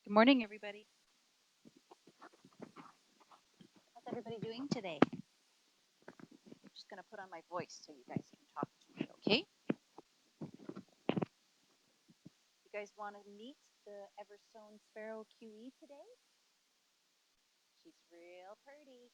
Good morning, everybody. How's everybody doing today? I'm just going to put on my voice so you guys can talk to me, okay? You guys want to meet the Eversewn Sparrow QE today? She's real pretty.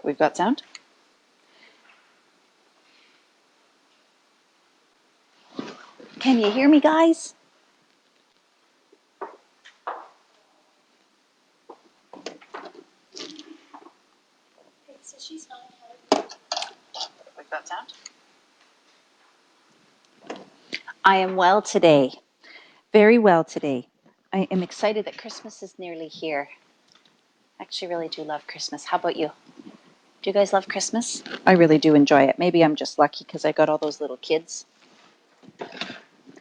We've got sound. Can you hear me, guys? So she's fine. We've got sound. I am well today. Very well today. I am excited that Christmas is nearly here. I actually really do love Christmas. How about you? Do you guys love Christmas? I really do enjoy it. Maybe I'm just lucky because I got all those little kids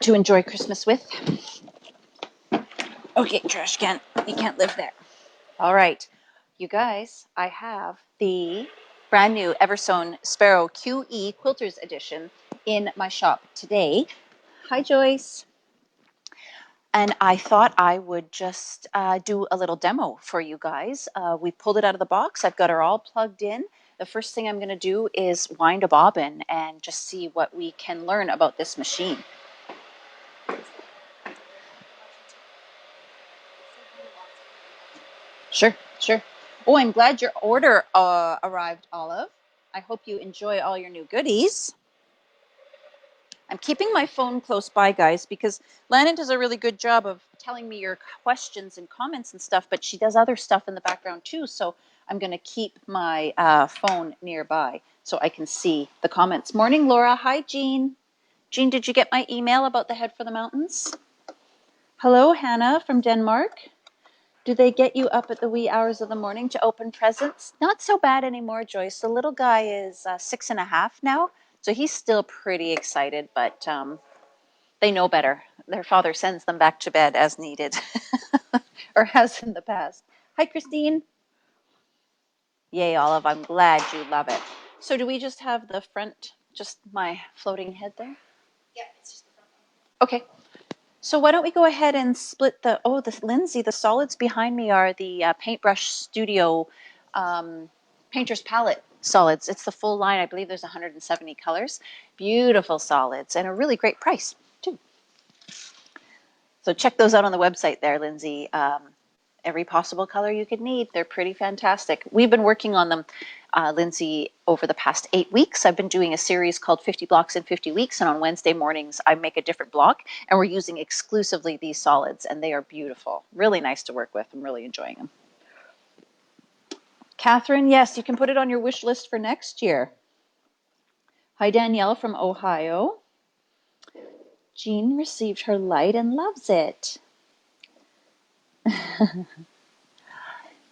to enjoy Christmas with. Okay, trash can. You can't live there. All right, you guys, I have the brand new Eversewn Sparrow QE Quilters Edition in my shop today. Hi, Joyce. And I thought I would just do a little demo for you guys. We pulled it out of the box. I've got her all plugged in. The first thing I'm going to do is wind a bobbin and just see what we can learn about this machine. Sure, sure. Oh, I'm glad your order arrived, Olive. I hope you enjoy all your new goodies. I'm keeping my phone close by, guys, because Lannon does a really good job of telling me your questions and comments and stuff, but she does other stuff in the background too. So I'm going to keep my phone nearby so I can see the comments. Morning, Laura. Hi, Jean. Jean, did you get my email about the Head for the Mountains? Hello, Hannah from Denmark. Do they get you up at the wee hours of the morning to open presents? Not so bad anymore, Joyce. The little guy is 6.5 now, so he's still pretty excited, but they know better. Their father sends them back to bed as needed, or has in the past. Hi, Christine. Yay, Olive. I'm glad you love it. So do we just have the front, just my floating head there? Yeah, it's just the front one. Okay. So why don't we go ahead and split the, Lindsay, the solids behind me are the Paintbrush Studio Painter's Palette solids. It's the full line. I believe there's 170 colors. Beautiful solids and a really great price, too. So check those out on the website there, Lindsay. Every possible color you could need. They're pretty fantastic. We've been working on them, Lindsay, over the past 8 weeks. I've been doing a series called 50 Blocks in 50 Weeks, and on Wednesday mornings I make a different block, and we're using exclusively these solids, and they are beautiful. Really nice to work with. I'm really enjoying them. Catherine, yes, you can put it on your wish list for next year. Hi, Danielle from Ohio. Jean received her light and loves it.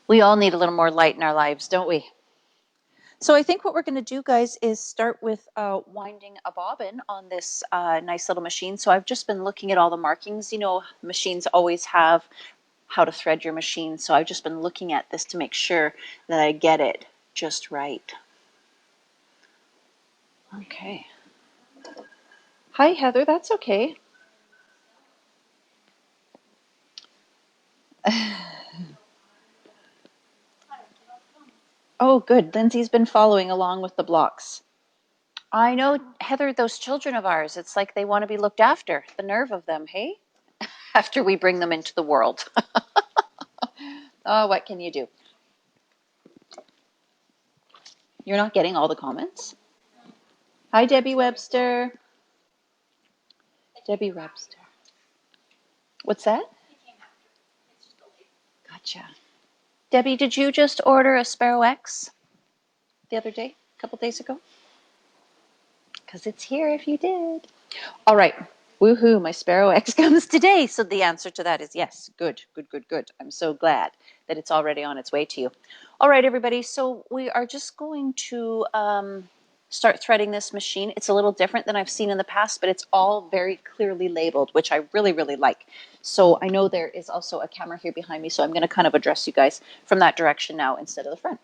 We all need a little more light in our lives, don't we? So I think what we're going to do, guys, is start with winding a bobbin on this nice little machine. So I've just been looking at all the markings. You know, machines always have how to thread your machine. So I've just been looking at this to make sure that I get it just right. Okay. Hi, Heather. That's okay. Oh, good. Lindsay's been following along with the blocks. I know, Heather, those children of ours, it's like they want to be looked after. The nerve of them, hey? After we bring them into the world. Oh, what can you do? You're not getting all the comments? Hi, Debbie Webster. Debbie Webster. What's that? Gotcha. Debbie, did you just order a Sparrow X the other day, a couple days ago? Because it's here if you did. All right. Woohoo, my Sparrow X comes today. So the answer to that is yes. Good, good, good, good. I'm so glad that it's already on its way to you. All right, everybody. So we are just going to start threading this machine. It's a little different than I've seen in the past, but it's all very clearly labeled, which I really, really like. So I know there is also a camera here behind me, so I'm going to kind of address you guys from that direction now instead of the front.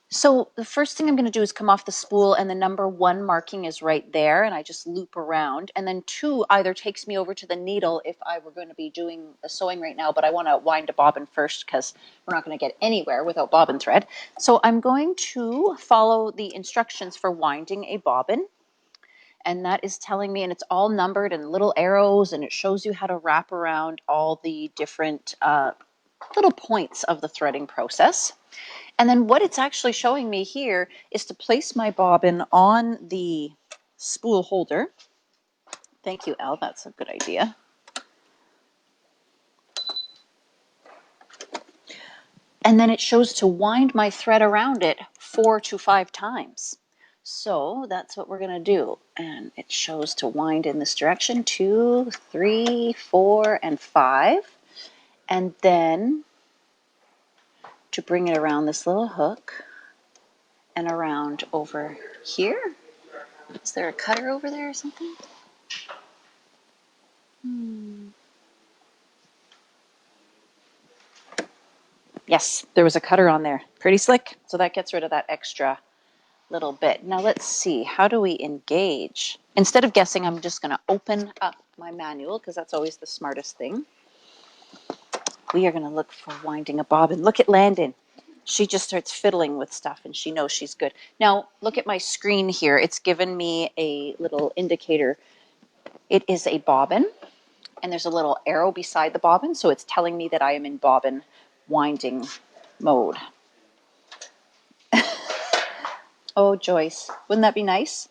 So the first thing I'm going to do is come off the spool, and the number 1 marking is right there, and I just loop around. And then 2 either takes me over to the needle if I were going to be doing the sewing right now, but I want to wind a bobbin first because we're not going to get anywhere without bobbin thread. So I'm going to follow the instructions for winding a bobbin, and that is telling me, and it's all numbered and little arrows, and it shows you how to wrap around all the different little points of the threading process. And then what it's actually showing me here is to place my bobbin on the spool holder. Thank you, Elle. That's a good idea. And then it shows to wind my thread around it 4 to 5 times. So that's what we're going to do. And it shows to wind in this direction, 2, 3, 4, and 5. And then to bring it around this little hook and around over here. Is there a cutter over there or something? Yes, there was a cutter on there. Pretty slick. So that gets rid of that extra little bit. Now let's see. How do we engage? Instead of guessing, I'm just going to open up my manual because that's always the smartest thing. We are going to look for winding a bobbin. Look at Landon. She just starts fiddling with stuff and she knows she's good. Now look at my screen here. It's given me a little indicator. It is a bobbin, and there's a little arrow beside the bobbin, so it's telling me that I am in bobbin winding mode. Oh, Joyce, wouldn't that be nice?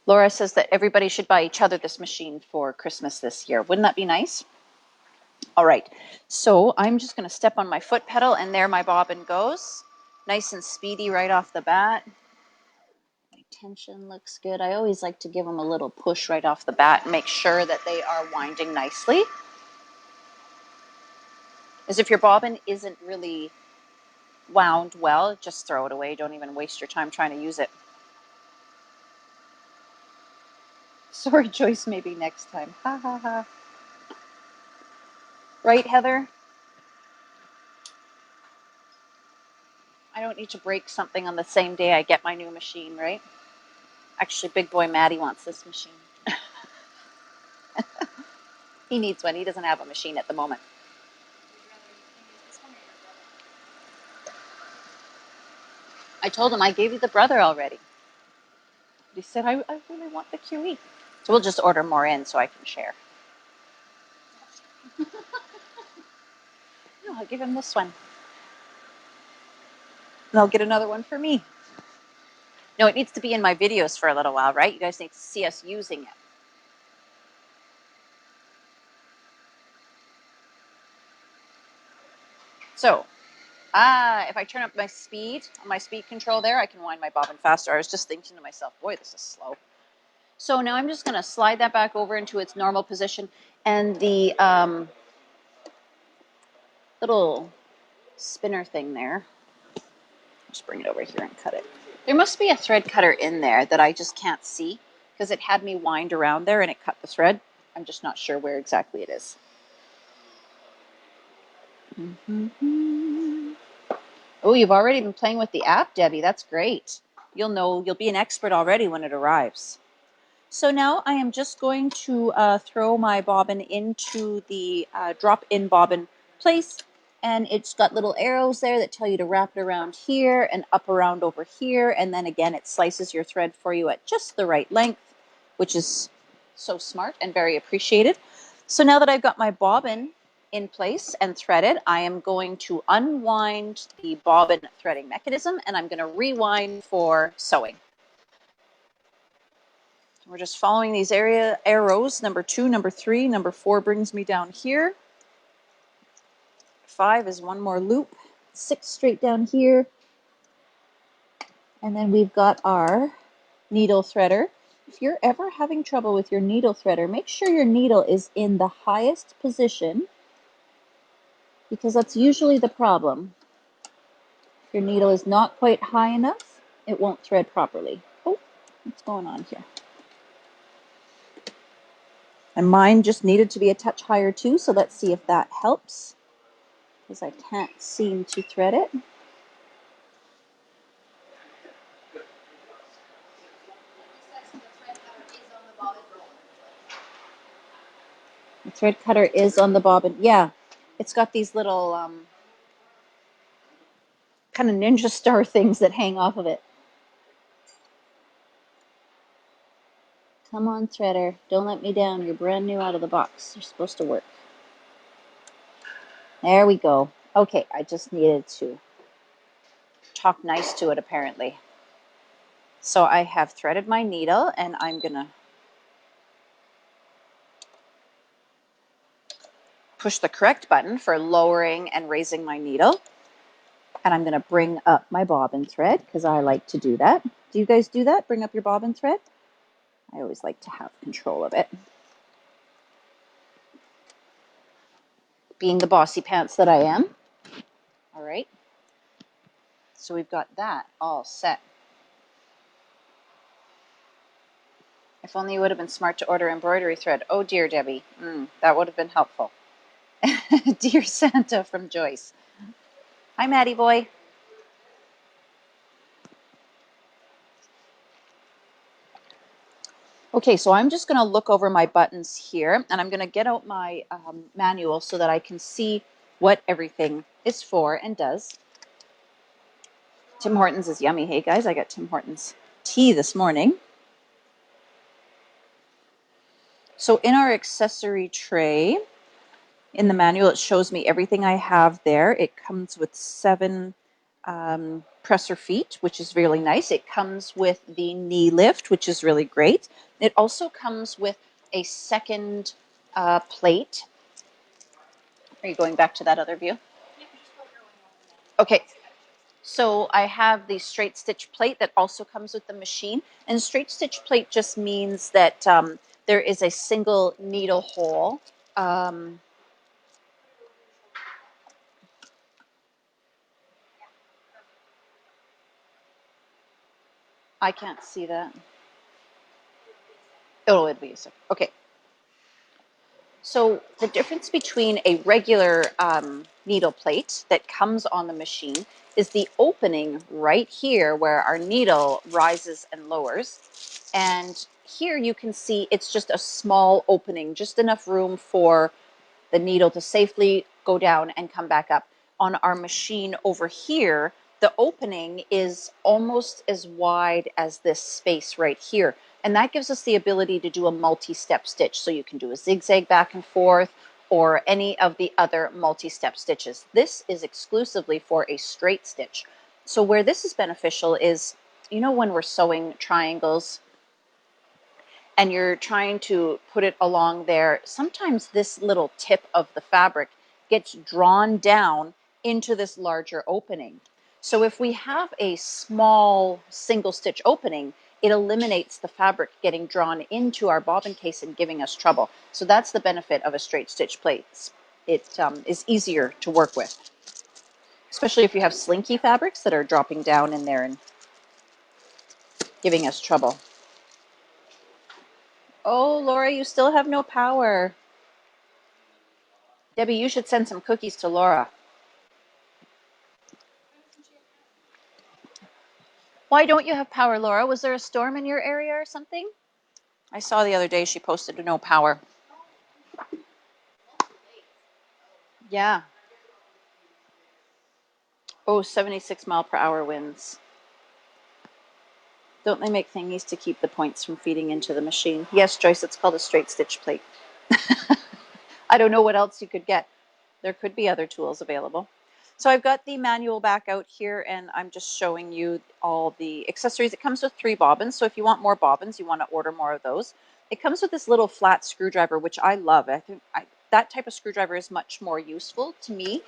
Laura says that everybody should buy each other this machine for Christmas this year. Wouldn't that be nice? All right, so I'm just going to step on my foot pedal, and there my bobbin goes. Nice and speedy right off the bat. My tension looks good. I always like to give them a little push right off the bat and make sure that they are winding nicely. As if your bobbin isn't really wound well, just throw it away. Don't even waste your time trying to use it. Sorry, Joyce, maybe next time. Ha ha ha. Right, Heather? I don't need to break something on the same day I get my new machine, right? Actually, big boy Maddie wants this machine. He needs one. He doesn't have a machine at the moment. I told him I gave you the brother already. He said, I really want the QE. So we'll just order more in so I can share. No, I'll give him this one. And I'll get another one for me. No, it needs to be in my videos for a little while, right? You guys need to see us using it. So, if I turn up my speed, on my speed control there, I can wind my bobbin faster. I was just thinking to myself, boy, this is slow. So now I'm just going to slide that back over into its normal position. And the little spinner thing there, just bring it over here and cut it. There must be a thread cutter in there that I just can't see because it had me wind around there and it cut the thread. I'm just not sure where exactly it is. Oh, you've already been playing with the app, Debbie. That's great. You'll be an expert already when it arrives. So now I am just going to throw my bobbin into the drop-in bobbin place, and it's got little arrows there that tell you to wrap it around here and up around over here, and then again it slices your thread for you at just the right length, which is so smart and very appreciated. So now that I've got my bobbin in place and threaded, I am going to unwind the bobbin threading mechanism, and I'm going to rewind for sewing. We're just following these arrows. Number 2, number 3, number 4 brings me down here. 5 is one more loop. 6 straight down here. And then we've got our needle threader. If you're ever having trouble with your needle threader, make sure your needle is in the highest position, because that's usually the problem. If your needle is not quite high enough, it won't thread properly. Oh, what's going on here? And mine just needed to be a touch higher too, so let's see if that helps, because I can't seem to thread it. The thread cutter is on the bobbin. Yeah, it's got these little kind of ninja star things that hang off of it. Come on, threader. Don't let me down. You're brand new out of the box. You're supposed to work. There we go. Okay, I just needed to talk nice to it, apparently. So I have threaded my needle, and I'm going to push the correct button for lowering and raising my needle. And I'm going to bring up my bobbin thread, because I like to do that. Do you guys do that? Bring up your bobbin thread? I always like to have control of it. Being the bossy pants that I am. All right. So we've got that all set. If only you would have been smart to order embroidery thread. Oh dear, Debbie. That would have been helpful. Dear Santa from Joyce. Hi, Maddie boy. Okay, so I'm just going to look over my buttons here, and I'm going to get out my manual so that I can see what everything is for and does. Tim Hortons is yummy. Hey, guys, I got Tim Hortons tea this morning. So in our accessory tray, in the manual, it shows me everything I have there. It comes with 7 presser feet, which is really nice. It comes with the knee lift, which is really great. It also comes with a second plate. Are you going back to that other view? Okay. So I have the straight stitch plate that also comes with the machine. And straight stitch plate just means that there is a single needle hole. I can't see that. Oh, it'll be a second. Okay. So the difference between a regular needle plate that comes on the machine is the opening right here where our needle rises and lowers. And here you can see it's just a small opening, just enough room for the needle to safely go down and come back up. On our machine over here, the opening is almost as wide as this space right here. And that gives us the ability to do a multi-step stitch. So you can do a zigzag back and forth or any of the other multi-step stitches. This is exclusively for a straight stitch. So where this is beneficial is, you know, when we're sewing triangles and you're trying to put it along there, sometimes this little tip of the fabric gets drawn down into this larger opening. So if we have a small single stitch opening, it eliminates the fabric getting drawn into our bobbin case and giving us trouble. So that's the benefit of a straight stitch plate. It is easier to work with, especially if you have slinky fabrics that are dropping down in there and giving us trouble. Oh, Laura, you still have no power. Debbie, you should send some cookies to Laura. Why don't you have power, Laura? Was there a storm in your area or something? I saw the other day she posted no power. Yeah. Oh, 76 mile per hour winds. Don't they make thingies to keep the points from feeding into the machine? Yes, Joyce, it's called a straight stitch plate. I don't know what else you could get. There could be other tools available. So I've got the manual back out here, and I'm just showing you all the accessories. It comes with 3 bobbins, so if you want more bobbins, you want to order more of those. It comes with this little flat screwdriver, which I love. I think that type of screwdriver is much more useful to me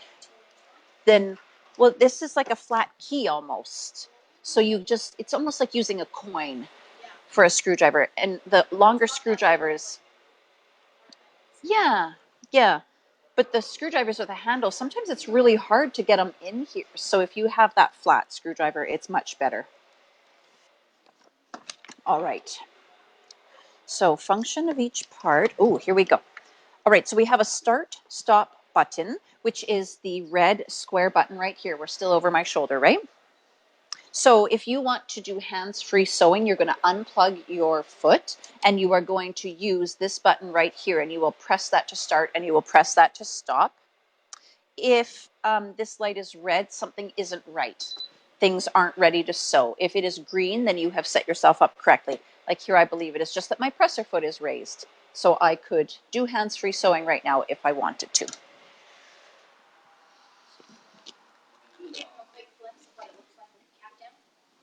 than, well, this is like a flat key almost. So you just, it's almost like using a coin for a screwdriver. And the longer screwdrivers, yeah, yeah. But the screwdrivers with a handle, sometimes it's really hard to get them in here. So if you have that flat screwdriver, it's much better. All right. So function of each part. Oh, here we go. All right, so we have a start, stop button, which is the red square button right here. We're still over my shoulder, right? So if you want to do hands-free sewing, you're going to unplug your foot and you are going to use this button right here, and you will press that to start and you will press that to stop. If this light is red, something isn't right. Things aren't ready to sew. If it is green, then you have set yourself up correctly. Like here, I believe it is just that my presser foot is raised. So I could do hands-free sewing right now if I wanted to.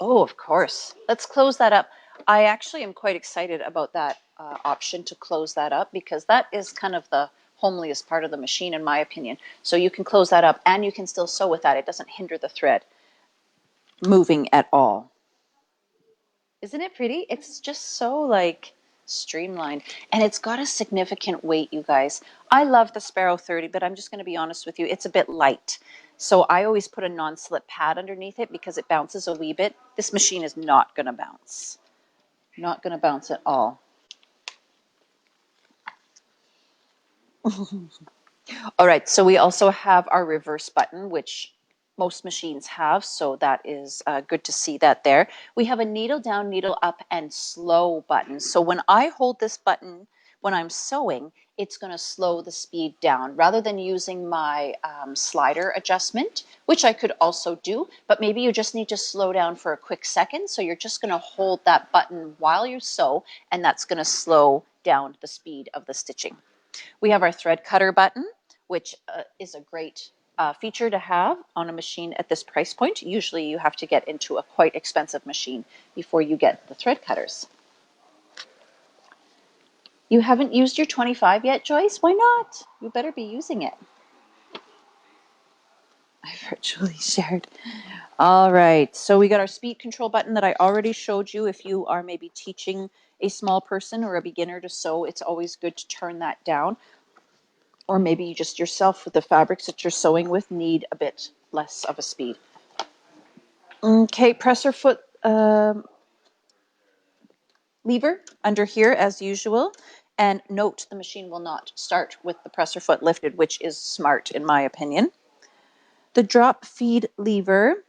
Oh, of course. Let's close that up. I actually am quite excited about that option to close that up, because that is kind of the homeliest part of the machine, in my opinion. So you can close that up and you can still sew with that. It doesn't hinder the thread moving at all. Isn't it pretty? It's just so like streamlined, and it's got a significant weight, you guys. I love the Sparrow 30, but I'm just going to be honest with you, it's a bit light. So I always put a non-slip pad underneath it because it bounces a wee bit. This machine is not going to bounce. Not going to bounce at all. All right, so we also have our reverse button, which most machines have, so that is good to see that there. We have a needle down, needle up, and slow button. So when I hold this button when I'm sewing, it's going to slow the speed down rather than using my slider adjustment, which I could also do, but maybe you just need to slow down for a quick second. So you're just going to hold that button while you sew, and that's going to slow down the speed of the stitching. We have our thread cutter button, which is a great feature to have on a machine at this price point. Usually you have to get into a quite expensive machine before you get the thread cutters. You haven't used your 25 yet, Joyce? Why not? You better be using it. I virtually shared. All right, so we got our speed control button that I already showed you. If you are maybe teaching a small person or a beginner to sew, it's always good to turn that down. Or maybe you just yourself with the fabrics that you're sewing with need a bit less of a speed. Okay, presser foot lever under here as usual. And note, the machine will not start with the presser foot lifted, which is smart in my opinion. The drop feed lever.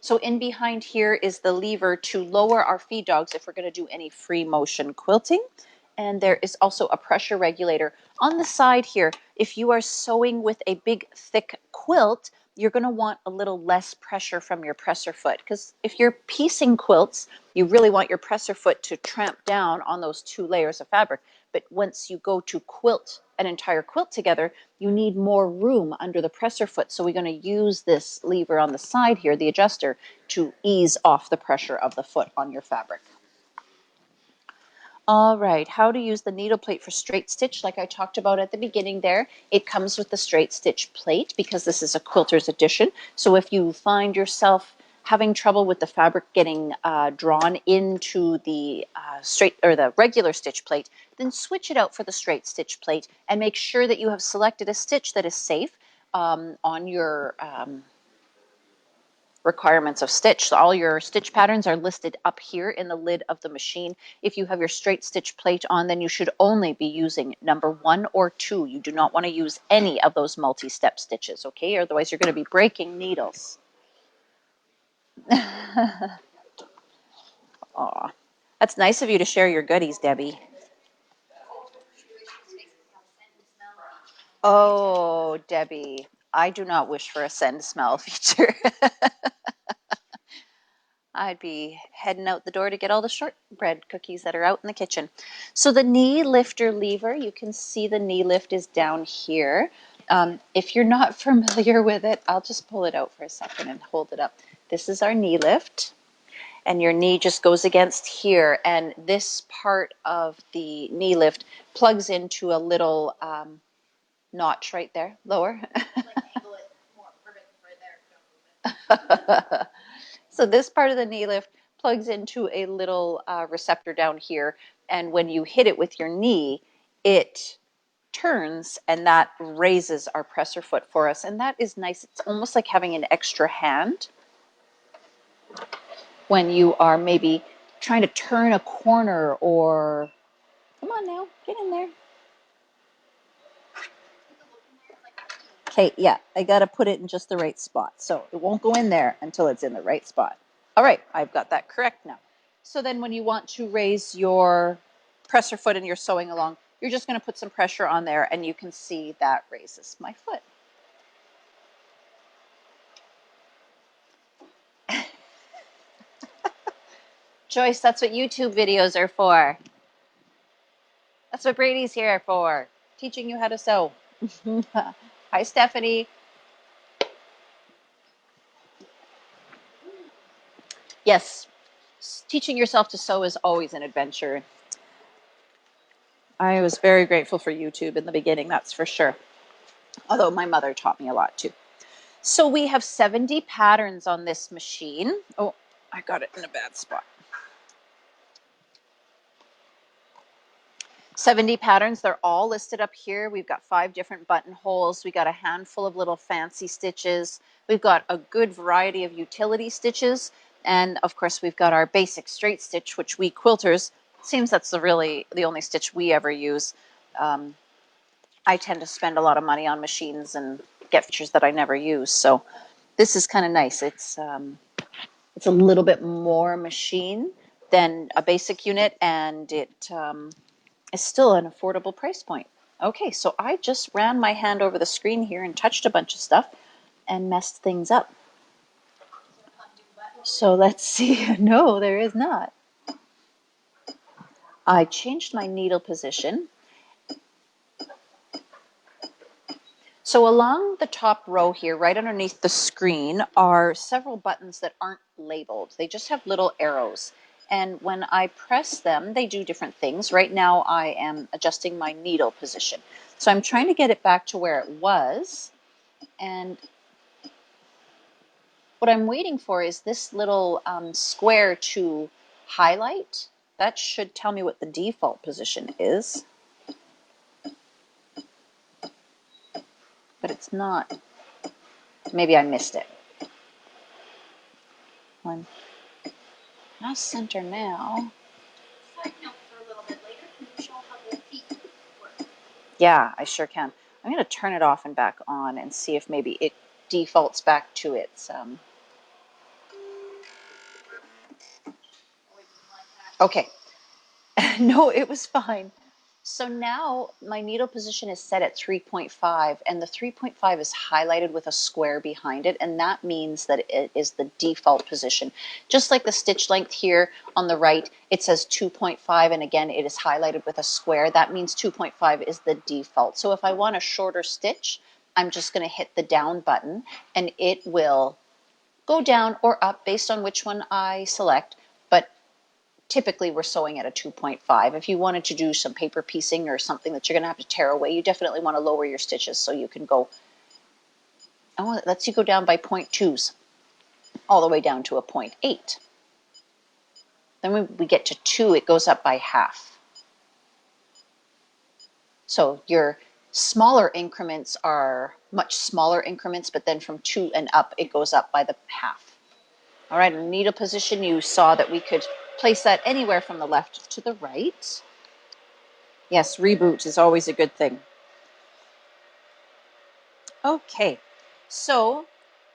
So in behind here is the lever to lower our feed dogs if we're going to do any free motion quilting. And there is also a pressure regulator on the side here. If you are sewing with a big thick quilt, you're going to want a little less pressure from your presser foot, because if you're piecing quilts, you really want your presser foot to tramp down on those 2 layers of fabric. But once you go to quilt an entire quilt together, you need more room under the presser foot. So we're going to use this lever on the side here, the adjuster, to ease off the pressure of the foot on your fabric. All right, how to use the needle plate for straight stitch, like I talked about at the beginning there. It comes with the straight stitch plate because this is a quilter's edition. So if you find yourself having trouble with the fabric getting drawn into the straight or the regular stitch plate, then switch it out for the straight stitch plate and make sure that you have selected a stitch that is safe on your requirements of stitch. So all your stitch patterns are listed up here in the lid of the machine. If you have your straight stitch plate on, then you should only be using number 1 or 2. You do not want to use any of those multi-step stitches, okay? Otherwise you're going to be breaking needles. Aw, that's nice of you to share your goodies, Debbie. Oh, Debbie, I do not wish for a send smell feature. I'd be heading out the door to get all the shortbread cookies that are out in the kitchen. So the knee lifter lever, you can see the knee lift is down here. If you're not familiar with it, I'll just pull it out for a second and hold it up. This is our knee lift, and your knee just goes against here, and this part of the knee lift plugs into a little notch right there, lower. Angle it more perfect right there. So this part of the knee lift plugs into a little receptor down here, and when you hit it with your knee, it turns and that raises our presser foot for us, and that is nice. It's almost like having an extra hand when you are maybe trying to turn a corner or, come on now, get in there. Okay, yeah, I got to put it in just the right spot. So it won't go in there until it's in the right spot. All right, I've got that correct now. So then when you want to raise your presser foot and you're sewing along, you're just going to put some pressure on there and you can see that raises my foot. Joyce, that's what YouTube videos are for. That's what Bradie's here for, teaching you how to sew. Hi, Stephanie. Yes, teaching yourself to sew is always an adventure. I was very grateful for YouTube in the beginning, that's for sure. Although my mother taught me a lot too. So we have 70 patterns on this machine. Oh, I got it in a bad spot. 70 patterns, they're all listed up here. We've got 5 different buttonholes. We got a handful of little fancy stitches. We've got a good variety of utility stitches. And of course, we've got our basic straight stitch, which we quilters, seems that's really the only stitch we ever use. I tend to spend a lot of money on machines and get features that I never use. So this is kind of nice. It's a little bit more machine than a basic unit, and it is still an affordable price point. Okay, so I just ran my hand over the screen here and touched a bunch of stuff and messed things up. So let's see. No, there is not. I changed my needle position. So along the top row here, right underneath the screen, are several buttons that aren't labeled. They just have little arrows. And when I press them, they do different things. Right now, I am adjusting my needle position. So I'm trying to get it back to where it was. And what I'm waiting for is this little square to highlight. That should tell me what the default position is. But it's not. Maybe I missed it. One. Not center now. Side note for a little bit later. Can you show how the feet work? Yeah, I sure can. I'm going to turn it off and back on and see if maybe it defaults back to its... Okay. No, it was fine. So now my needle position is set at 3.5, and the 3.5 is highlighted with a square behind it, and that means that it is the default position. Just like the stitch length here on the right, it says 2.5, and again, it is highlighted with a square. That means 2.5 is the default. So if I want a shorter stitch, I'm just going to hit the down button, and it will go down or up based on which one I select, but typically we're sewing at a 2.5. If you wanted to do some paper piecing or something that you're going to have to tear away, you definitely want to lower your stitches so you can go, oh, it lets you go down by 0.2s all the way down to a 0.8. Then when we get to 2, it goes up by half. So your smaller increments are much smaller increments, but then from 2 and up, it goes up by the half. All right, in needle position, you saw that we could place that anywhere from the left to the right. Yes, reboot is always a good thing. Okay, so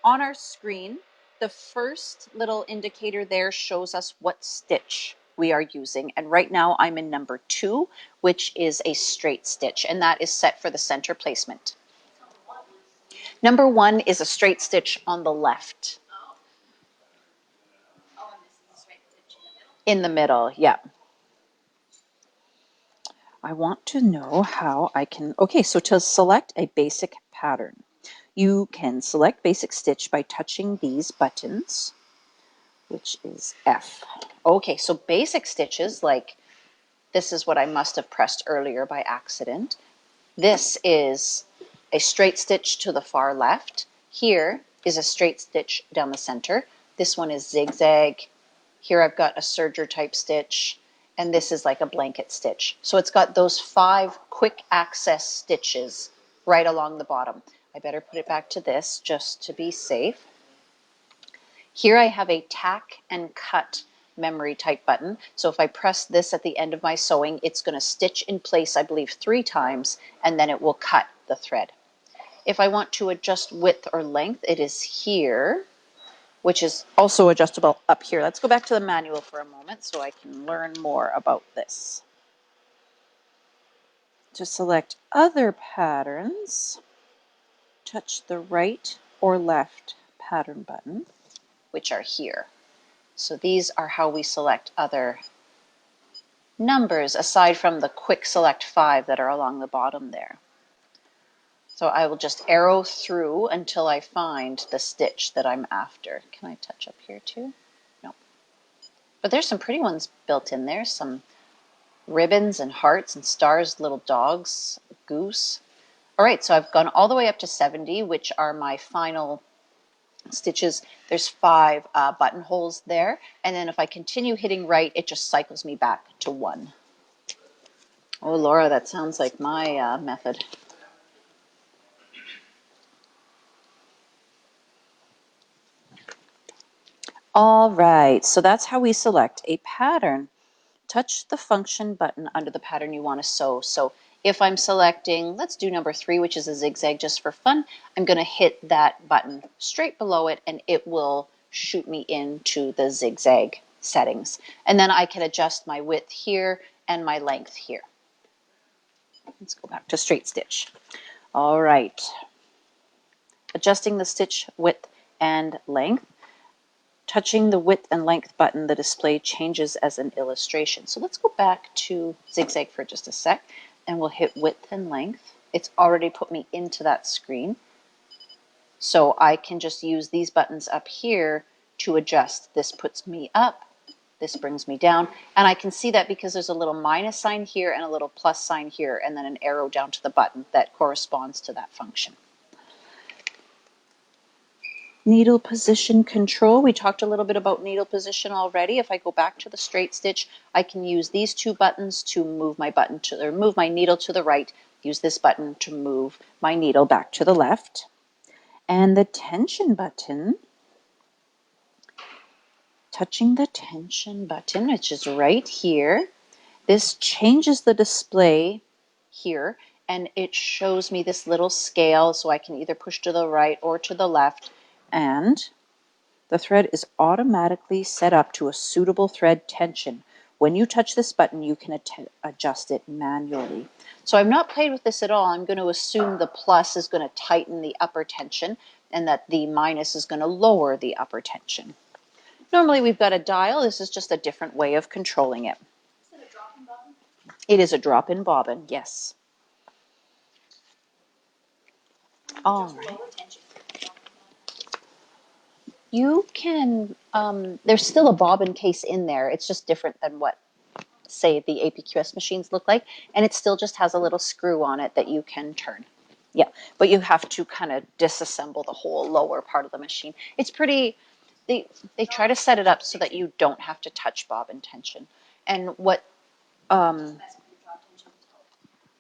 on our screen, the first little indicator there shows us what stitch we are using. And right now I'm in number 2, which is a straight stitch, and that is set for the center placement. Number 1 is a straight stitch on the left. Oh, and this is a straight stitch in the middle? In the middle, yeah. I want to know how I can, okay, so to select a basic pattern, you can select basic stitch by touching these buttons, which is F. Okay, so basic stitches, like this is what I must have pressed earlier by accident. This is a straight stitch to the far left. Here is a straight stitch down the center. This one is zigzag. Here I've got a serger type stitch, and this is like a blanket stitch. So it's got those 5 quick access stitches right along the bottom. I better put it back to this just to be safe. Here I have a tack and cut memory type button. So if I press this at the end of my sewing, it's going to stitch in place, I believe, 3 times, and then it will cut the thread. If I want to adjust width or length, it is here, which is also adjustable up here. Let's go back to the manual for a moment so I can learn more about this. To select other patterns, touch the right or left pattern button, which are here. So these are how we select other numbers aside from the quick select 5 that are along the bottom there. So I will just arrow through until I find the stitch that I'm after. Can I touch up here too? No. But there's some pretty ones built in there. Some ribbons and hearts and stars, little dogs, goose. All right, so I've gone all the way up to 70, which are my final stitches. There's 5 buttonholes there. And then if I continue hitting right, it just cycles me back to 1. Oh, Laura, that sounds like my method. All right, so that's how we select a pattern. Touch the function button under the pattern you want to sew. So if I'm selecting, let's do number 3, which is a zigzag just for fun, I'm going to hit that button straight below it and it will shoot me into the zigzag settings. And then I can adjust my width here and my length here. Let's go back to straight stitch. All right. Adjusting the stitch width and length. Touching the width and length button, the display changes as an illustration. So let's go back to zigzag for just a sec, and we'll hit width and length. It's already put me into that screen. So I can just use these buttons up here to adjust. This puts me up, this brings me down, and I can see that because there's a little minus sign here and a little plus sign here, and then an arrow down to the button that corresponds to that function. Needle position control. We talked a little bit about needle position already. If I go back to the straight stitch, I can use these 2 buttons to move my button to, or move my needle to the right. Use this button to move my needle back to the left. And the tension button, touching the tension button, which is right here. This changes the display here, and it shows me this little scale, so I can either push to the right or to the left. And the thread is automatically set up to a suitable thread tension. When you touch this button, you can adjust it manually. So I've not played with this at all. I'm going to assume the plus is going to tighten the upper tension and that the minus is going to lower the upper tension. Normally we've got a dial. This is just a different way of controlling it. Is it a drop-in bobbin? It is a drop-in bobbin, yes. All right. You can, there's still a bobbin case in there. It's just different than what, say, the APQS machines look like. And it still just has a little screw on it that you can turn. Yeah, but you have to kind of disassemble the whole lower part of the machine. It's pretty, they try to set it up so that you don't have to touch bobbin tension. And what,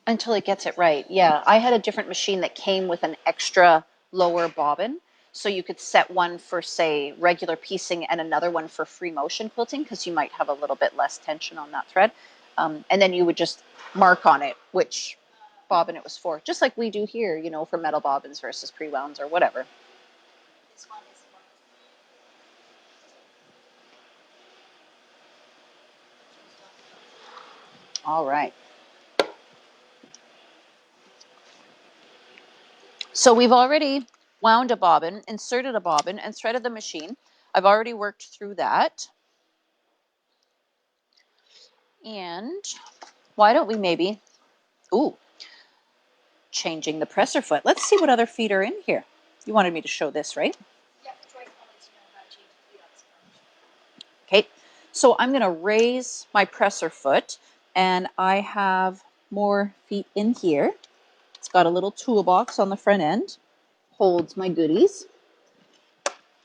until it gets it right. Yeah, I had a different machine that came with an extra lower bobbin. So you could set one for, say, regular piecing and another one for free motion quilting because you might have a little bit less tension on that thread. And then you would just mark on it which bobbin it was for, just like we do here, you know, for metal bobbins versus pre-wounds or whatever. This one is for... All right. So we've already wound a bobbin, inserted a bobbin, and threaded the machine. I've already worked through that. And why don't we maybe, changing the presser foot. Let's see what other feet are in here. You wanted me to show this, right? Yeah, Joyce wanted to know how to change the feet on the sponge. Okay, so I'm going to raise my presser foot, and I have more feet in here. It's got a little toolbox on the front end, holds my goodies.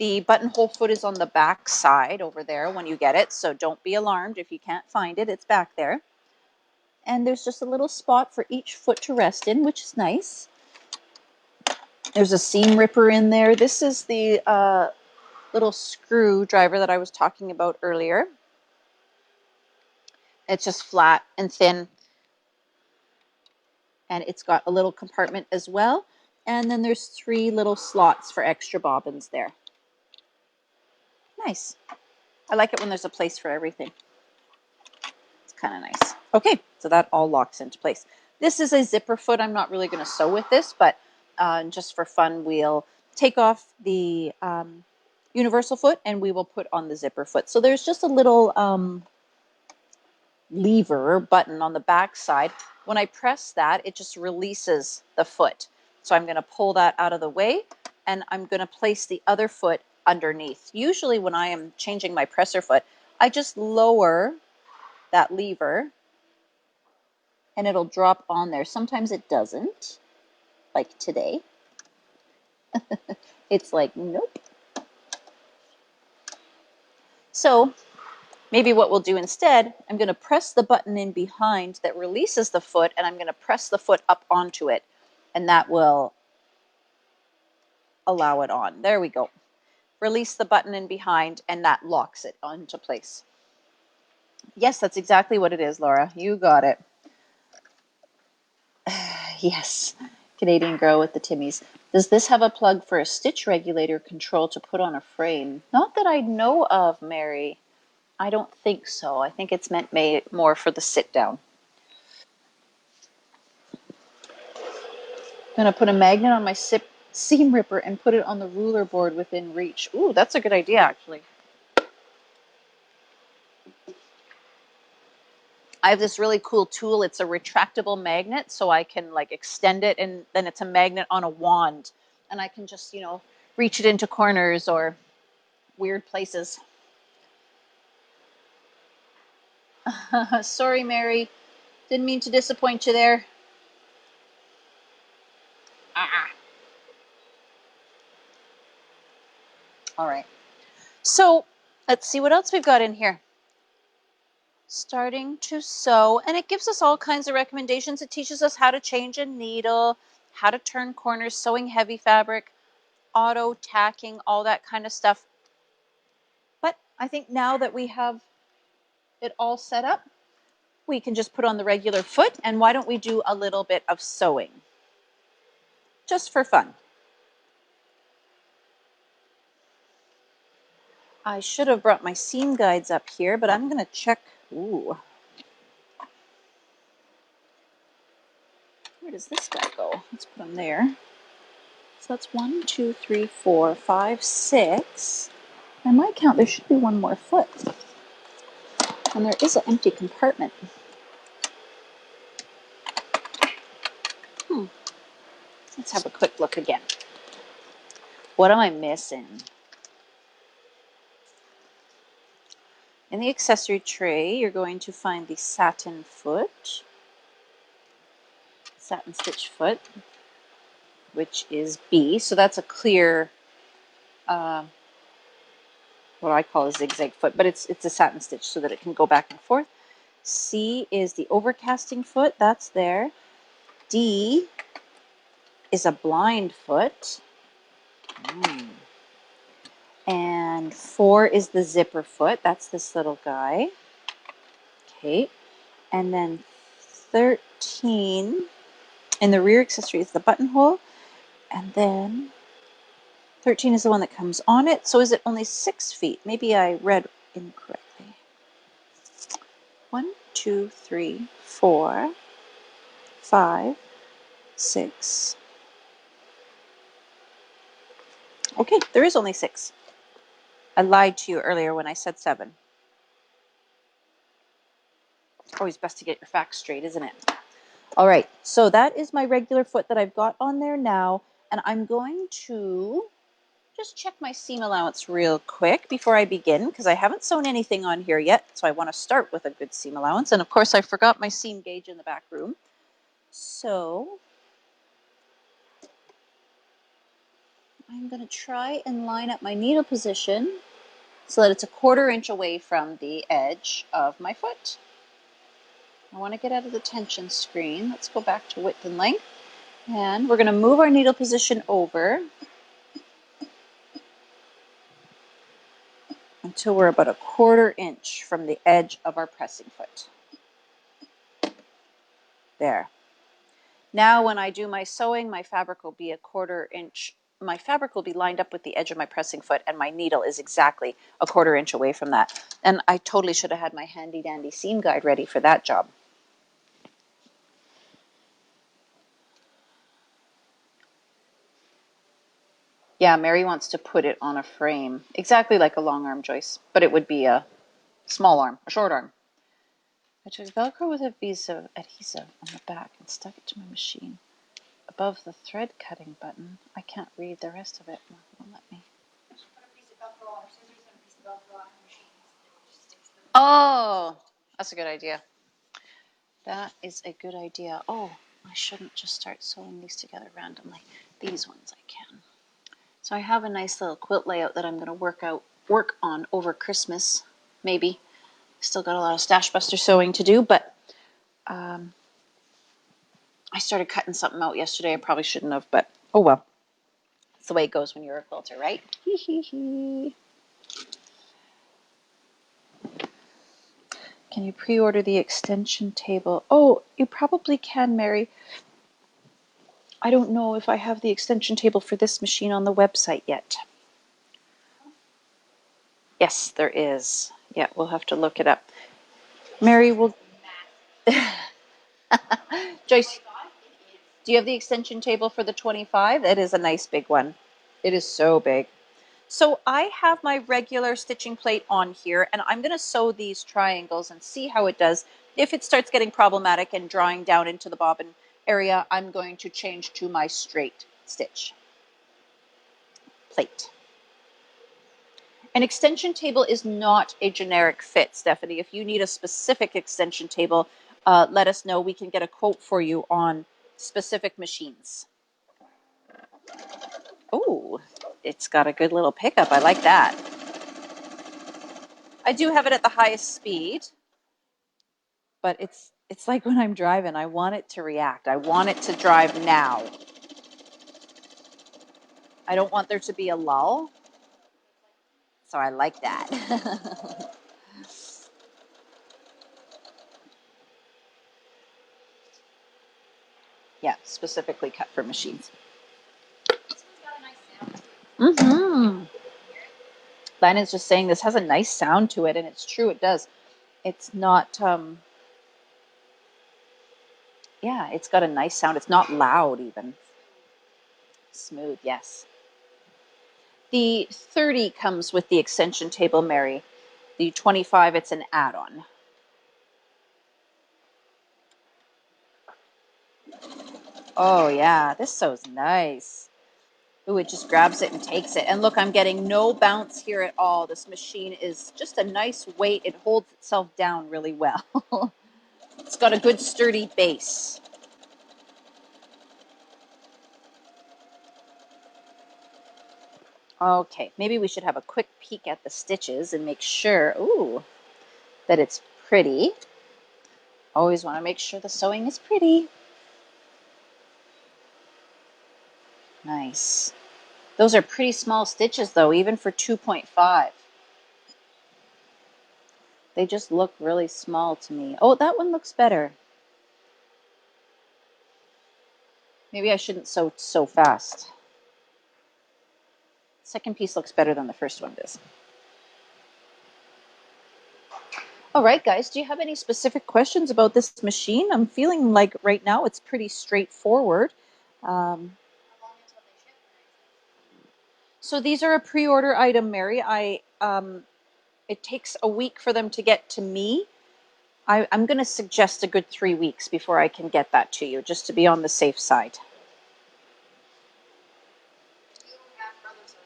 The buttonhole foot is on the back side over there when you get it, so don't be alarmed if you can't find it. It's back there. And there's just a little spot for each foot to rest in, which is nice. There's a seam ripper in there. This is the little screwdriver that I was talking about earlier. It's just flat and thin, and it's got a little compartment as well. And then there's 3 little slots for extra bobbins there. Nice. I like it when there's a place for everything. It's kind of nice. Okay, so that all locks into place. This is a zipper foot. I'm not really going to sew with this, but just for fun, we'll take off the universal foot and we will put on the zipper foot. So there's just a little lever button on the back side. When I press that, it just releases the foot. So I'm going to pull that out of the way, and I'm going to place the other foot underneath. Usually when I am changing my presser foot, I just lower that lever and it'll drop on there. Sometimes it doesn't, like today. It's like, nope. So maybe what we'll do instead, I'm going to press the button in behind that releases the foot, and I'm going to press the foot up onto it, and that will allow it on. There we go. Release the button in behind, and that locks it onto place. Yes, that's exactly what it is, Laura. You got it. Yes, Canadian girl with the Timmies. Does this have a plug for a stitch regulator control to put on a frame? Not that I know of, Mary. I don't think so. I think it's meant more for the sit down. I'm going to put a magnet on my seam ripper and put it on the ruler board within reach. Ooh, that's a good idea, actually. I have this really cool tool. It's a retractable magnet, so I can like extend it, and then it's a magnet on a wand, and I can just, reach it into corners or weird places. Sorry, Mary. Didn't mean to disappoint you there. All right. So let's see what else we've got in here. Starting to sew, and it gives us all kinds of recommendations. It teaches us how to change a needle, how to turn corners, sewing heavy fabric, auto tacking, all that kind of stuff. But I think now that we have it all set up, we can just put on the regular foot, and why don't we do a little bit of sewing? Just for fun. I should have brought my seam guides up here, but I'm going to check. Ooh. Where does this guy go? Let's put him there. So that's 1, 2, 3, 4, 5, 6. By my count, there should be one more foot. And there is an empty compartment. Let's have a quick look again. What am I missing? In the accessory tray, you're going to find the satin foot, satin stitch foot, which is B. So that's a clear, what I call a zigzag foot, but it's a satin stitch so that it can go back and forth. C is the overcasting foot, that's there. D is a blind foot. And 4 is the zipper foot, that's this little guy. Okay, and then 13 in the rear accessory is the buttonhole, and then 13 is the one that comes on it. So is it only 6 feet? Maybe I read incorrectly. 1, 2, 3, 4, 5, 6. Okay, there is only 6. I lied to you earlier when I said 7. Always best to get your facts straight, isn't it? All right, so that is my regular foot that I've got on there now, and I'm going to just check my seam allowance real quick before I begin, because I haven't sewn anything on here yet, so I want to start with a good seam allowance. And of course, I forgot my seam gauge in the back room. So I'm going to try and line up my needle position so that it's a 1/4 inch away from the edge of my foot. I want to get out of the tension screen. Let's go back to width and length. And we're going to move our needle position over until we're about a 1/4 inch from the edge of our pressing foot. There. Now when I do my sewing, my fabric will be a 1/4 inch. My fabric will be lined up with the edge of my pressing foot, and my needle is exactly a 1/4 inch away from that. And I totally should have had my handy dandy seam guide ready for that job. Yeah, Mary wants to put it on a frame, exactly like a long arm joist, but it would be a small arm, a short arm. I took Velcro with adhesive on the back and stuck it to my machine. Above the thread cutting button, I can't read the rest of it. It won't let me. Oh, that's a good idea. That is a good idea. Oh, I shouldn't just start sewing these together randomly. These ones I can. So I have a nice little quilt layout that I'm going to work on over Christmas, maybe. Still got a lot of Stash Buster sewing to do, but I started cutting something out yesterday. I probably shouldn't have, but oh well. It's the way it goes when you're a quilter, right? Hee hee hee. Can you pre-order the extension table? Oh, you probably can, Mary. I don't know if I have the extension table for this machine on the website yet. Yes, there is. Yeah, we'll have to look it up. Mary will... Joyce, do you have the extension table for the 25? It is a nice big one. It is so big. So I have my regular stitching plate on here, and I'm going to sew these triangles and see how it does. If it starts getting problematic and drawing down into the bobbin area, I'm going to change to my straight stitch plate. An extension table is not a generic fit, Stephanie. If you need a specific extension table, let us know. We can get a quote for you on specific machines. Oh, it's got a good little pickup. I like that. I do have it at the highest speed, but it's like when I'm driving, I want it to react. I want it to drive now. I don't want there to be a lull. So I like that. Yeah, specifically cut for machines. This one's got a nice sound to it. Mm-hmm. Lana's just saying this has a nice sound to it, and it's true, it does. It's not, yeah, it's got a nice sound. It's not loud even. Smooth, yes. The 30 comes with the extension table, Mary. The 25, it's an add-on. Oh, yeah, this sews nice. Ooh, it just grabs it and takes it. And look, I'm getting no bounce here at all. This machine is just a nice weight. It holds itself down really well. It's got a good sturdy base. Okay, maybe we should have a quick peek at the stitches and make sure, ooh, that it's pretty. Always want to make sure the sewing is pretty. Nice. Those are pretty small stitches though, even for 2.5. They just look really small to me. Oh, that one looks better. Maybe I shouldn't sew so fast. Second piece looks better than the first one does. All right, guys, do you have any specific questions about this machine? I'm feeling like right now it's pretty straightforward. How long until they ship? So these are a pre-order item, Mary. It takes a week for them to get to me. I'm going to suggest a good 3 weeks before I can get that to you, just to be on the safe side. Do you have brothers or?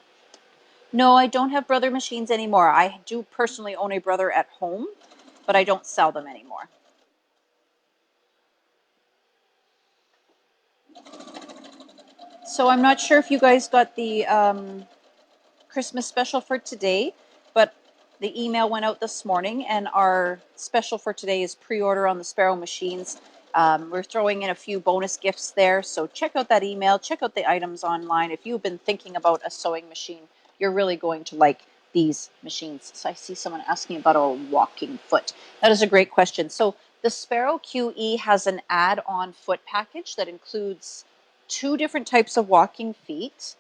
No, I don't have brother machines anymore. I do personally own a brother at home, but I don't sell them anymore. So I'm not sure if you guys got the Christmas special for today, but the email went out this morning, and our special for today is pre-order on the Sparrow machines. We're throwing in a few bonus gifts there, so check out that email, check out the items online. If you've been thinking about a sewing machine, you're really going to like these machines. So I see someone asking about a walking foot. That is a great question. So the Sparrow QE has an add-on foot package that includes 2 different types of walking feet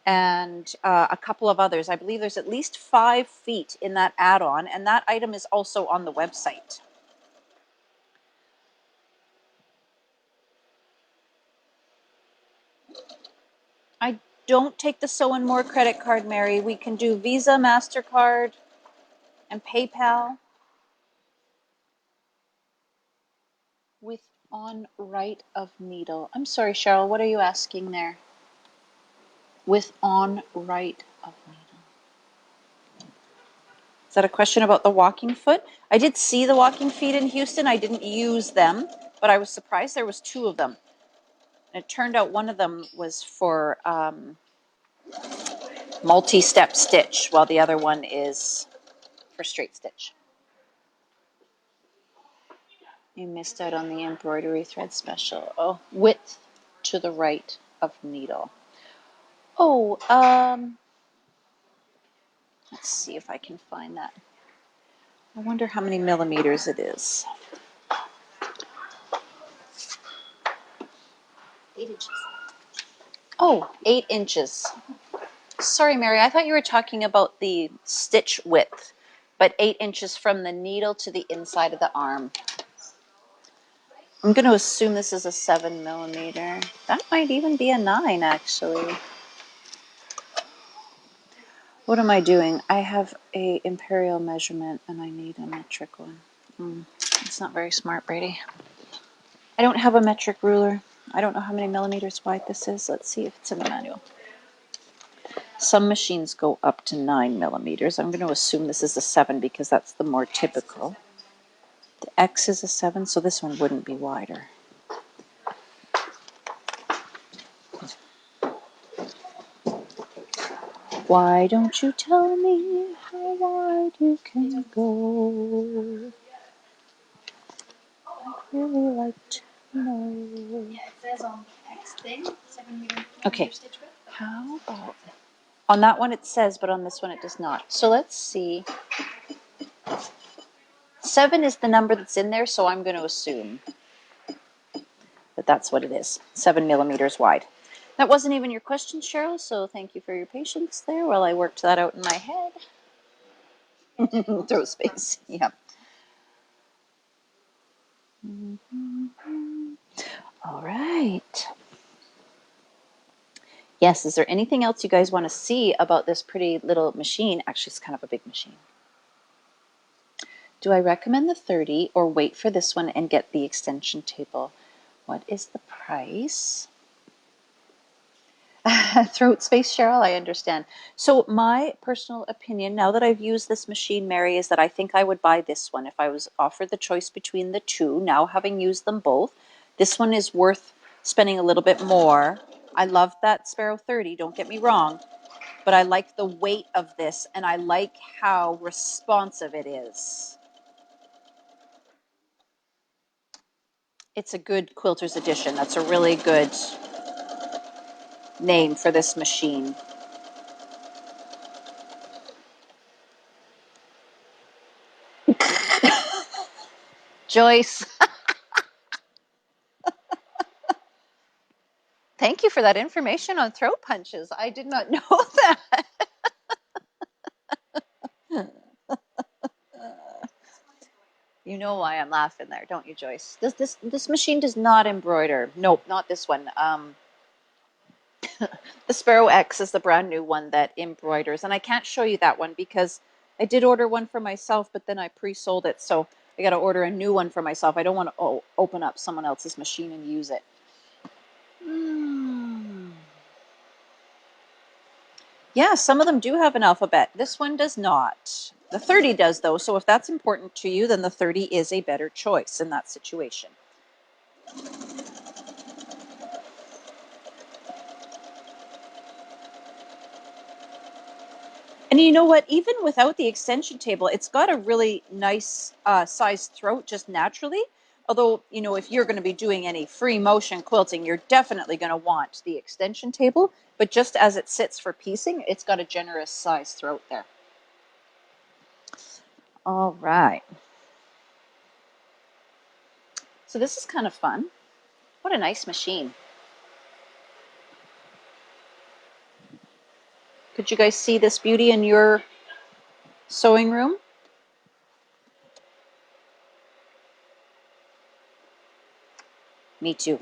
and a couple of others. I believe there's at least 5 feet in that add-on, and that item is also on the website. I don't take the Sew and More credit card, Mary. We can do Visa, MasterCard, and PayPal with on right of needle. I'm sorry, Cheryl, what are you asking there? With on right of needle. Is that a question about the walking foot? I did see the walking feet in Houston. I didn't use them, but I was surprised there was 2 of them. And it turned out one of them was for multi-step stitch, while the other one is for straight stitch. You missed out on the embroidery thread special. Oh, width to the right of needle. Oh, let's see if I can find that. I wonder how many millimeters it is. 8 inches. Oh, 8 inches. Sorry, Mary, I thought you were talking about the stitch width, but 8 inches from the needle to the inside of the arm. I'm going to assume this is a 7 millimeter. That might even be a 9, actually. What am I doing? I have a imperial measurement and I need a metric one. It's not very smart, Bradie. I don't have a metric ruler. I don't know how many millimeters wide this is. Let's see if it's in the manual. Some machines go up to 9 millimeters. I'm going to assume this is a 7 because that's the more typical. The X is a 7, so this one wouldn't be wider. Why don't you tell me how wide you can go? I'd really like to know. Yeah, it says on the X thing, 7 millimeter Okay. stitch width. How about... On that one it says, but on this one it does not. So let's see. 7 is the number that's in there, so I'm going to assume that that's what it is. 7 millimeters wide. That wasn't even your question, Cheryl, so thank you for your patience there while I worked that out in my head. Throw space, yeah. All right. Yes, is there anything else you guys want to see about this pretty little machine? Actually, it's kind of a big machine. Do I recommend the 30 or wait for this one and get the extension table? What is the price? Throat space, Cheryl, I understand. So my personal opinion, now that I've used this machine, Mary, is that I think I would buy this one if I was offered the choice between the 2. Now, having used them both, this one is worth spending a little bit more. I love that Sparrow 30, don't get me wrong, but I like the weight of this, and I like how responsive it is. It's a good Quilter's Edition. That's a really good name for this machine. Joyce, thank you for that information on throat punches. I did not know that. You know why I'm laughing there, don't you, Joyce? This machine does not embroider. Nope, not this one. The Sparrow X is the brand new one that embroiders, and I can't show you that one because I did order one for myself, but then I pre-sold it, so I got to order a new one for myself. I don't want to open up someone else's machine and use it. Yeah, some of them do have an alphabet. This one does not. The 30 does, though, so if that's important to you, then the 30 is a better choice in that situation. And you know what? Even without the extension table, it's got a really nice sized throat just naturally. Although, you know, if you're going to be doing any free motion quilting, you're definitely going to want the extension table. But just as it sits for piecing, it's got a generous sized throat there. All right. So this is kind of fun. What a nice machine. Could you guys see this beauty in your sewing room? Me too.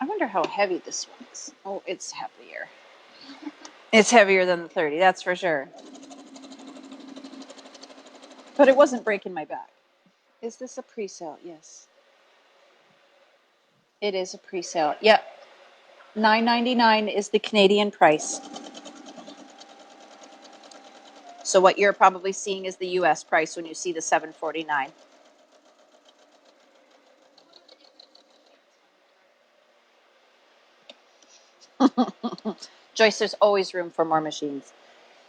I wonder how heavy this one is. Oh, it's heavier. It's heavier than the 30, that's for sure. But it wasn't breaking my back. Is this a pre-sale? Yes. It is a pre-sale. Yep. $9.99 is the Canadian price. So what you're probably seeing is the US price when you see the $7.49. Joyce, there's always room for more machines.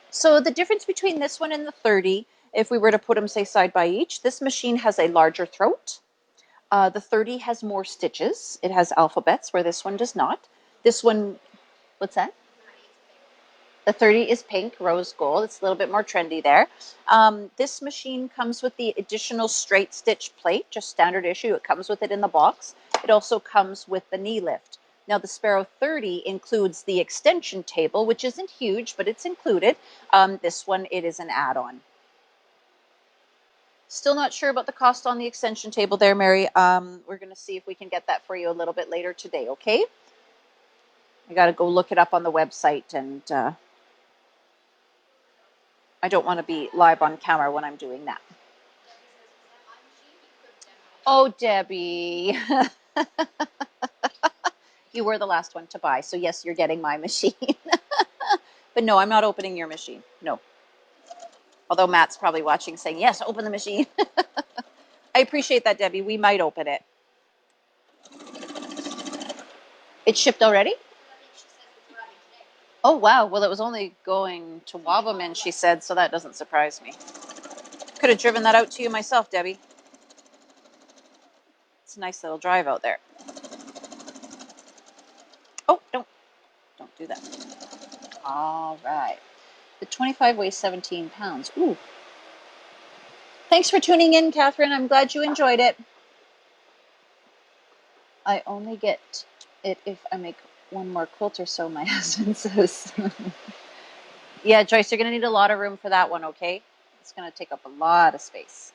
So the difference between this one and the 30, if we were to put them, say, side by each, this machine has a larger throat. The 30 has more stitches. It has alphabets, where this one does not. This one, what's that? The 30 is pink, rose gold. It's a little bit more trendy there. This machine comes with the additional straight stitch plate, just standard issue. It comes with it in the box. It also comes with the knee lift. Now, the Sparrow 30 includes the extension table, which isn't huge, but it's included. This one, it is an add-on. Still not sure about the cost on the extension table there, Mary. We're going to see if we can get that for you a little bit later today, okay? I got to go look it up on the website, and I don't want to be live on camera when I'm doing that. Oh, Debbie. You were the last one to buy, so yes, you're getting my machine. But no, I'm not opening your machine. No. Although Matt's probably watching saying, yes, open the machine. I appreciate that, Debbie. We might open it. It's shipped already? Oh, wow. Well, it was only going to Wabamin, she said, so that doesn't surprise me. Could have driven that out to you myself, Debbie. It's a nice little drive out there. Oh, don't do that. All right. The 25 weighs 17 pounds. Ooh. Thanks for tuning in, Catherine. I'm glad you enjoyed it. I only get it if I make one more quilt or so, my husband says. Yeah, Joyce, you're going to need a lot of room for that one, okay? It's going to take up a lot of space.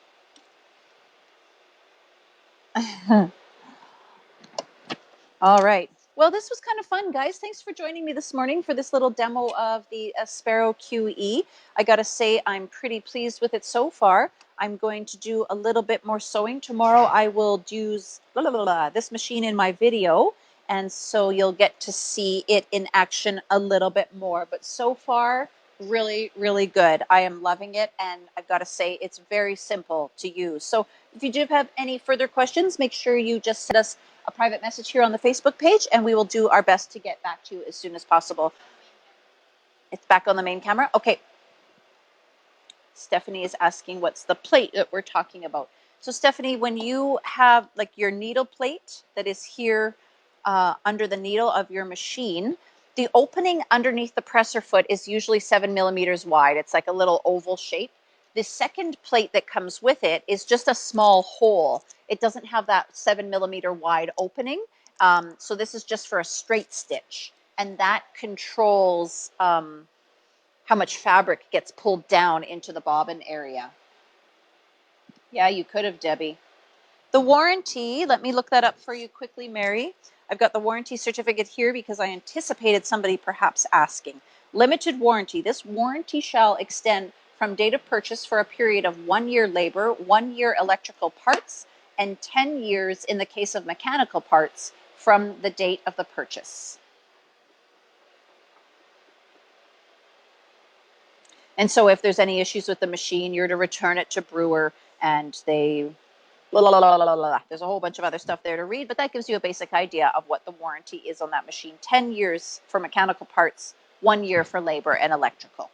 All right. Well, this was kind of fun, guys. Thanks for joining me this morning for this little demo of the Sparrow QE. I got to say, I'm pretty pleased with it so far. I'm going to do a little bit more sewing. Tomorrow, I will use this machine in my video, and so you'll get to see it in action a little bit more. But so far, really, really good. I am loving it, and I've got to say, it's very simple to use. So if you do have any further questions, make sure you just send us a private message here on the Facebook page, and we will do our best to get back to you as soon as possible. It's back on the main camera. Okay. Stephanie is asking what's the plate that we're talking about. So Stephanie, when you have like your needle plate that is here under the needle of your machine, the opening underneath the presser foot is usually 7 millimeters wide. It's like a little oval shape. The second plate that comes with it is just a small hole. It doesn't have that 7 millimeter wide opening. So this is just for a straight stitch. And that controls how much fabric gets pulled down into the bobbin area. Yeah, you could have, Debbie. The warranty, let me look that up for you quickly, Mary. I've got the warranty certificate here because I anticipated somebody perhaps asking. Limited warranty. This warranty shall extend from date of purchase for a period of 1 year labor, 1 year electrical parts, and 10 years in the case of mechanical parts from the date of the purchase. And so if there's any issues with the machine, you're to return it to Brewer, and they blah, blah, blah, blah, blah. There's a whole bunch of other stuff there to read, but that gives you a basic idea of what the warranty is on that machine. 10 years for mechanical parts, 1 year for labor and electrical.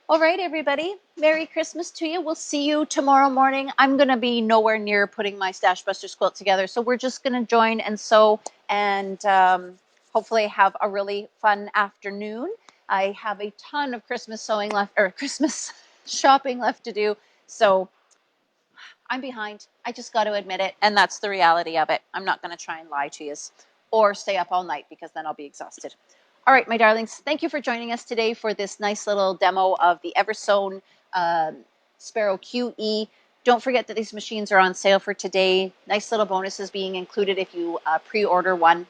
All right, everybody. Merry Christmas to you. We'll see you tomorrow morning. I'm going to be nowhere near putting my Stash Busters quilt together, so we're just going to join and sew and hopefully have a really fun afternoon. I have a ton of Christmas sewing left, or Christmas shopping left to do, so I'm behind. I just got to admit it, and that's the reality of it. I'm not going to try and lie to you or stay up all night because then I'll be exhausted. All right, my darlings, thank you for joining us today for this nice little demo of the Eversewn Sparrow QE. Don't forget that these machines are on sale for today. Nice little bonuses being included if you pre-order one.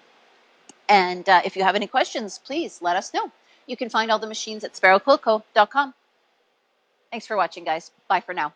And if you have any questions, please let us know. You can find all the machines at sparrowquiltco.com. Thanks for watching, guys. Bye for now.